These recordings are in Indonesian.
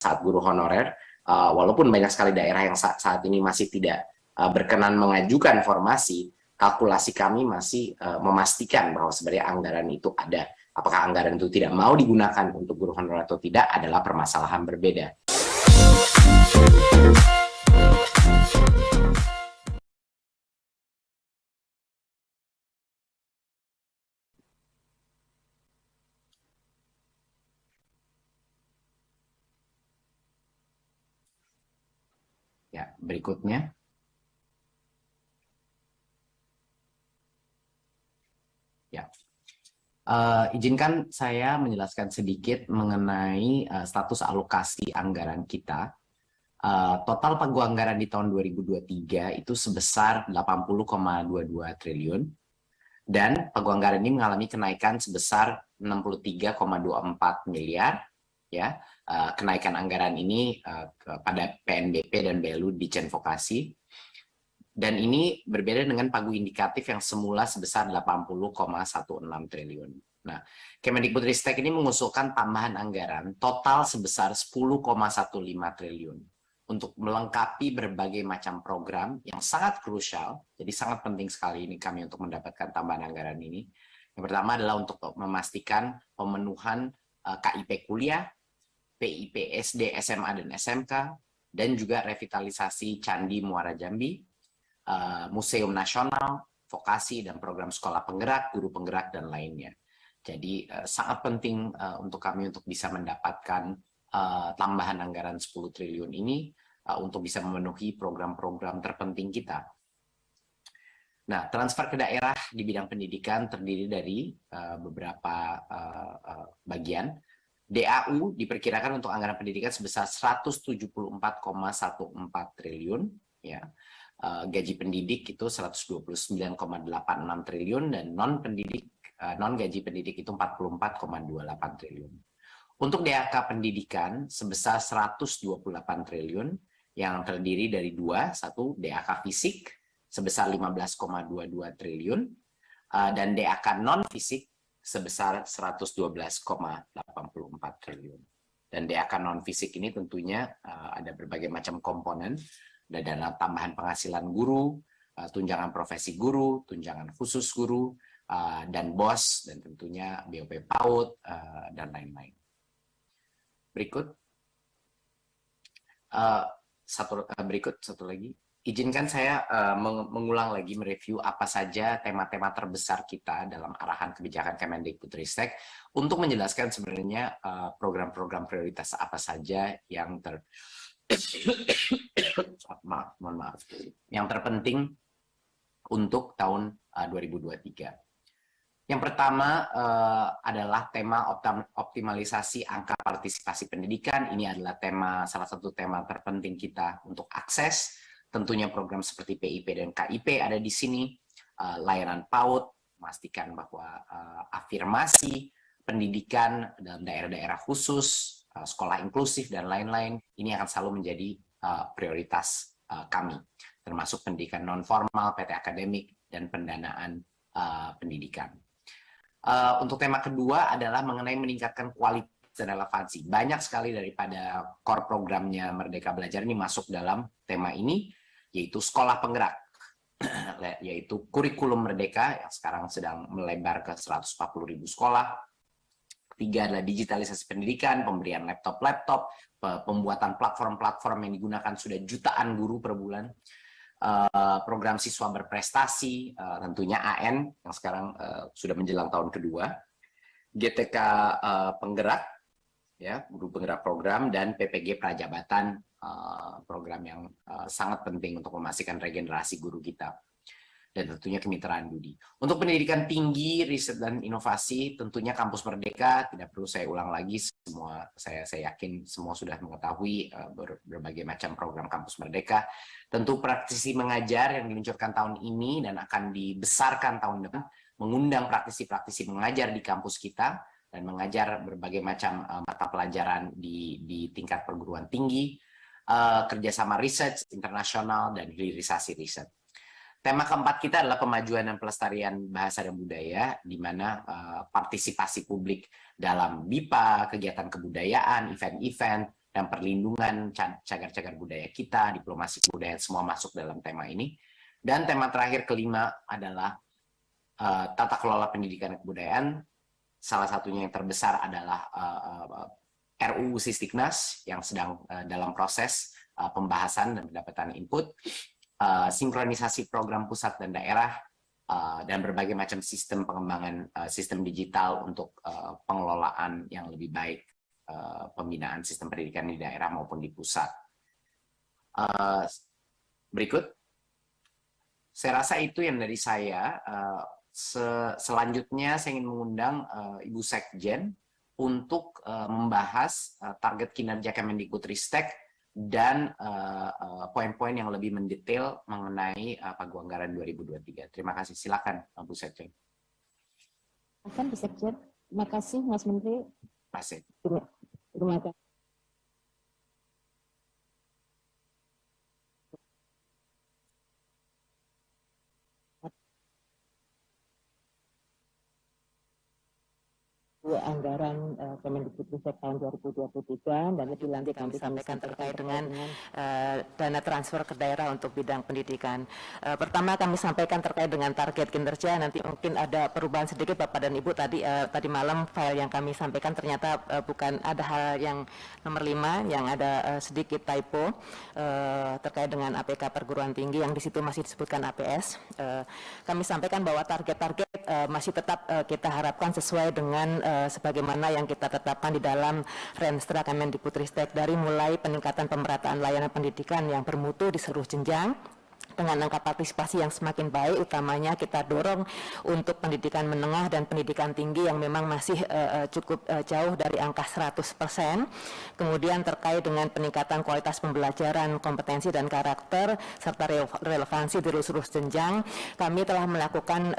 saat guru honorer, walaupun banyak sekali daerah yang saat ini masih tidak berkenan mengajukan formasi, kalkulasi kami masih memastikan bahwa sebenarnya anggaran itu ada. Apakah anggaran itu tidak mau digunakan untuk guru honorer atau tidak adalah permasalahan berbeda. Ya, berikutnya. Ya. Izinkan saya menjelaskan sedikit mengenai status alokasi anggaran kita. Total pagu anggaran di tahun 2023 itu sebesar 80,22 triliun. Dan pagu anggaran ini mengalami kenaikan sebesar 63,24 miliar. Ya, kenaikan anggaran ini pada PNBP dan BLU di Dijen Vokasi. Dan ini berbeda dengan pagu indikatif yang semula sebesar 80,16 triliun. Nah, Kemendikbudristek ini mengusulkan tambahan anggaran total sebesar 10,15 triliun untuk melengkapi berbagai macam program yang sangat krusial. Jadi sangat penting sekali ini kami untuk mendapatkan tambahan anggaran ini. Yang pertama adalah untuk memastikan pemenuhan KIP kuliah, PIP SD, SMA, dan SMK, dan juga revitalisasi Candi Muara Jambi, Museum Nasional, vokasi dan program sekolah penggerak, guru penggerak, dan lainnya. Jadi sangat penting untuk kami untuk bisa mendapatkan tambahan anggaran 10 triliun ini untuk bisa memenuhi program-program terpenting kita. Nah, transfer ke daerah di bidang pendidikan terdiri dari beberapa bagian. DAU diperkirakan untuk anggaran pendidikan sebesar 174,14 triliun, ya. Gaji pendidik itu 129,86 triliun dan non gaji pendidik itu 44,28 triliun. Untuk DAK pendidikan sebesar 128 triliun yang terdiri dari satu DAK fisik sebesar 15,22 triliun dan DAK non fisik sebesar 112,84 triliun. Dan DAK non fisik ini tentunya ada berbagai macam komponen. Ada dana tambahan penghasilan guru, tunjangan profesi guru, tunjangan khusus guru, dan BOS, dan tentunya BOP PAUD, dan lain-lain. Berikut. Satu lagi. Izinkan saya mengulang lagi, mereview apa saja tema-tema terbesar kita dalam arahan kebijakan Kemendikbudristek untuk menjelaskan sebenarnya program-program prioritas apa saja yang mohon maaf, yang terpenting untuk tahun 2023. Yang pertama adalah tema optimalisasi angka partisipasi pendidikan. Ini adalah salah satu tema terpenting kita untuk akses. Tentunya program seperti PIP dan KIP ada di sini. Layanan PAUD, memastikan bahwa afirmasi pendidikan dalam daerah-daerah khusus, sekolah inklusif, dan lain-lain, ini akan selalu menjadi prioritas kami, termasuk pendidikan non-formal, PT akademik, dan pendanaan pendidikan. Untuk tema kedua adalah mengenai meningkatkan kualitas dan relevansi. Banyak sekali daripada core programnya Merdeka Belajar ini masuk dalam tema ini, yaitu sekolah penggerak, yaitu kurikulum Merdeka yang sekarang sedang melebar ke 140.000 sekolah. Ketiga adalah digitalisasi pendidikan, pemberian laptop, pembuatan platform-platform yang digunakan sudah jutaan guru per bulan, program siswa berprestasi, tentunya AN yang sekarang sudah menjelang tahun kedua, GTK penggerak, ya, guru penggerak program, dan PPG Prajabatan, program yang sangat penting untuk memastikan regenerasi guru kita. Dan tentunya kemitraan budi. Untuk pendidikan tinggi, riset dan inovasi, tentunya Kampus Merdeka, tidak perlu saya ulang lagi, semua saya yakin semua sudah mengetahui berbagai macam program Kampus Merdeka. Tentu praktisi mengajar yang diluncurkan tahun ini dan akan dibesarkan tahun depan, mengundang praktisi-praktisi mengajar di kampus kita, dan mengajar berbagai macam mata pelajaran di tingkat perguruan tinggi, kerjasama riset internasional, dan hilirisasi riset. Tema keempat kita adalah pemajuan dan pelestarian bahasa dan budaya, di mana partisipasi publik dalam BIPA, kegiatan kebudayaan, event-event, dan perlindungan cagar-cagar budaya kita, diplomasi budaya, semua masuk dalam tema ini. Dan tema terakhir kelima adalah tata kelola pendidikan dan kebudayaan. Salah satunya yang terbesar adalah RUU Sisdiknas yang sedang dalam proses pembahasan dan pendapatan input, sinkronisasi program pusat dan daerah, dan berbagai macam sistem pengembangan sistem digital untuk pengelolaan yang lebih baik pembinaan sistem pendidikan di daerah maupun di pusat. Berikut, saya rasa itu yang dari saya. Selanjutnya saya ingin mengundang Ibu Sekjen untuk membahas target kinerja Kemendikbudristek dan poin-poin yang lebih mendetail mengenai Pagu Anggaran 2023. Terima kasih. Silakan, Bu Sekjen. Silakan, Bu Sekjen. Terima kasih, Mas Menteri. Terima kasih. Anggaran Kemendikbudristek tahun 2023 dan lebih lanjut kami sampaikan terkait dengan dana transfer ke daerah untuk bidang pendidikan. Pertama kami sampaikan terkait dengan target kinerja, nanti mungkin ada perubahan sedikit Bapak dan Ibu, tadi malam file yang kami sampaikan ternyata bukan, ada hal yang nomor 5 yang ada sedikit typo terkait dengan APK perguruan tinggi yang di situ masih disebutkan APS. Kami sampaikan bahwa target-target masih tetap kita harapkan sesuai dengan sebagaimana yang kita tetapkan di dalam Renstra Kemendikbudristek, dari mulai peningkatan pemerataan layanan pendidikan yang bermutu di seluruh jenjang dengan angka partisipasi yang semakin baik, utamanya kita dorong untuk pendidikan menengah dan pendidikan tinggi yang memang masih cukup jauh dari angka 100%. Kemudian terkait dengan peningkatan kualitas pembelajaran, kompetensi dan karakter serta relevansi di seluruh jenjang, kami telah melakukan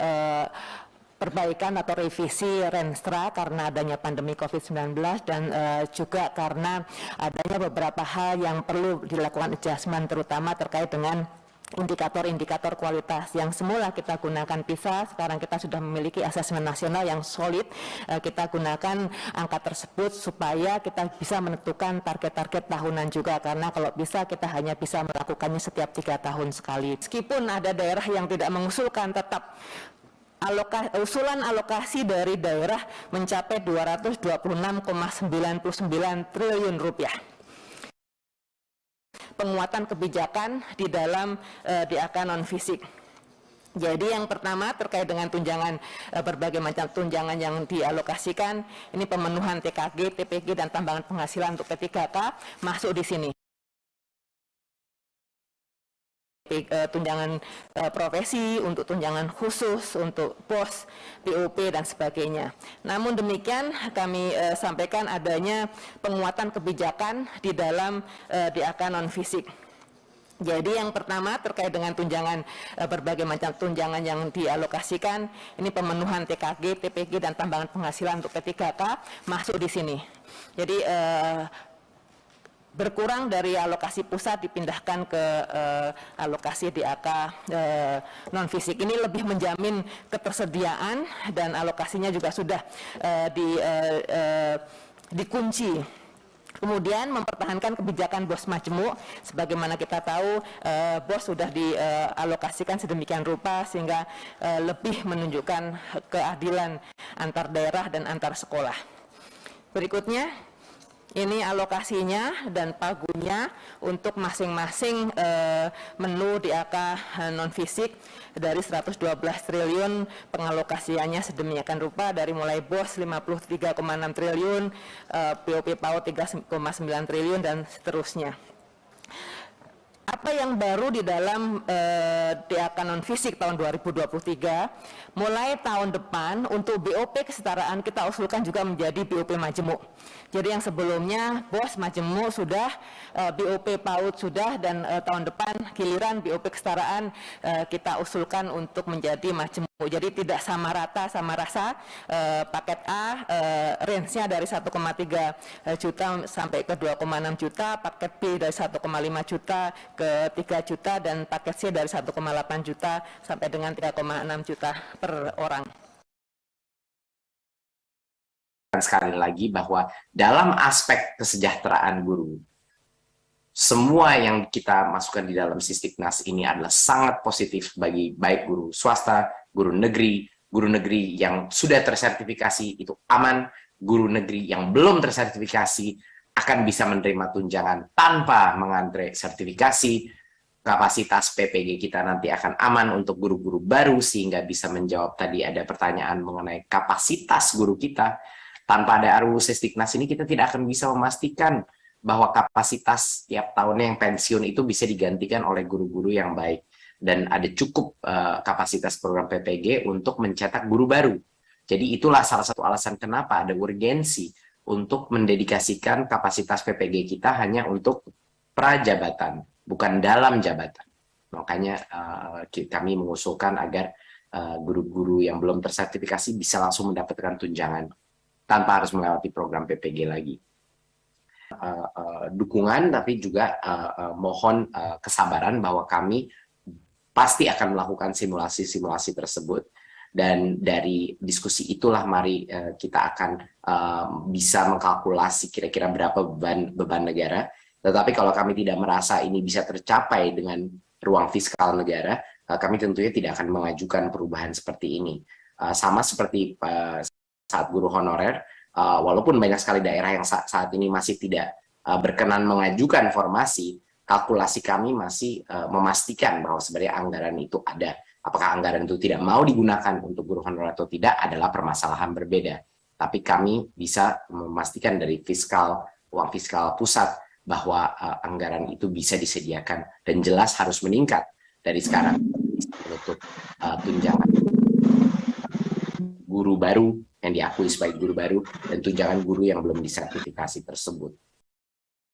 perbaikan atau revisi Renstra karena adanya pandemi COVID-19 dan juga karena adanya beberapa hal yang perlu dilakukan adjustment, terutama terkait dengan indikator-indikator kualitas yang semula kita gunakan PISA, sekarang kita sudah memiliki asesmen nasional yang solid. Kita gunakan angka tersebut supaya kita bisa menentukan target-target tahunan juga, karena kalau bisa kita hanya bisa melakukannya setiap 3 tahun sekali. Meskipun ada daerah yang tidak mengusulkan, tetap usulan alokasi dari daerah mencapai 226,99 triliun rupiah. Penguatan kebijakan di dalam DAK non fisik. Jadi yang pertama terkait dengan tunjangan, berbagai macam tunjangan yang dialokasikan, ini pemenuhan TKG, TPG dan tambahan penghasilan untuk P3K masuk di sini. Tunjangan profesi, untuk tunjangan khusus, untuk pos, POP dan sebagainya. Namun demikian kami sampaikan adanya penguatan kebijakan di dalam DAK non fisik. Jadi yang pertama terkait dengan tunjangan, berbagai macam tunjangan yang dialokasikan, ini pemenuhan TKG, TPG dan tambahan penghasilan untuk P3K masuk di sini. Jadi berkurang dari alokasi pusat dipindahkan ke alokasi DAK non fisik. Ini lebih menjamin ketersediaan dan alokasinya juga sudah dikunci. Kemudian mempertahankan kebijakan BOS majemuk, sebagaimana kita tahu BOS sudah dialokasikan sedemikian rupa sehingga lebih menunjukkan keadilan antar daerah dan antar sekolah. Berikutnya, ini alokasinya dan pagunya untuk masing-masing menu DAK non fisik dari 112 triliun, pengalokasiannya sedemikian rupa dari mulai BOS 53,6 triliun, POP PAUD 3,9 triliun dan seterusnya. Apa yang baru di dalam DAK non fisik tahun 2023, mulai tahun depan untuk BOP kesetaraan kita usulkan juga menjadi BOP majemuk. Jadi yang sebelumnya BOS majemuk sudah, BOP PAUD sudah, dan tahun depan giliran BOP kesetaraan kita usulkan untuk menjadi majemuk. Jadi tidak sama rata, sama rasa. Paket A range-nya dari 1,3 juta sampai ke 2,6 juta, paket B dari 1,5 juta ke 3 juta, dan paket C dari 1,8 juta sampai dengan 3,6 juta per orang. sekali lagi bahwa dalam aspek kesejahteraan guru, semua yang kita masukkan di dalam Sisdiknas ini adalah sangat positif bagi baik guru swasta, guru negeri yang sudah tersertifikasi itu aman, guru negeri yang belum tersertifikasi akan bisa menerima tunjangan tanpa mengantre sertifikasi. Kapasitas PPG kita nanti akan aman untuk guru-guru baru, sehingga bisa menjawab tadi ada pertanyaan mengenai kapasitas guru kita. Tanpa ada RUU Sisdiknas ini kita tidak akan bisa memastikan bahwa kapasitas tiap tahunnya yang pensiun itu bisa digantikan oleh guru-guru yang baik. Dan ada cukup kapasitas program PPG untuk mencetak guru baru. Jadi itulah salah satu alasan kenapa ada urgensi untuk mendedikasikan kapasitas PPG kita hanya untuk prajabatan, bukan dalam jabatan. Makanya kami mengusulkan agar guru-guru yang belum tersertifikasi bisa langsung mendapatkan tunjangan tanpa harus melewati program PPG lagi. Dukungan, tapi juga mohon kesabaran bahwa kami pasti akan melakukan simulasi-simulasi tersebut. Dan dari diskusi itulah mari kita akan bisa mengkalkulasi kira-kira berapa beban negara. Tetapi kalau kami tidak merasa ini bisa tercapai dengan ruang fiskal negara, kami tentunya tidak akan mengajukan perubahan seperti ini. Sama seperti saat guru honorer, walaupun banyak sekali daerah yang saat ini masih tidak berkenan mengajukan formasi, kalkulasi kami masih memastikan bahwa sebenarnya anggaran itu ada. Apakah anggaran itu tidak mau digunakan untuk guru honorer atau tidak adalah permasalahan berbeda. Tapi kami bisa memastikan dari uang fiskal pusat bahwa anggaran itu bisa disediakan dan jelas harus meningkat dari sekarang untuk tunjangan guru baru yang diakui sebagai guru baru dan tunjangan guru yang belum disertifikasi tersebut.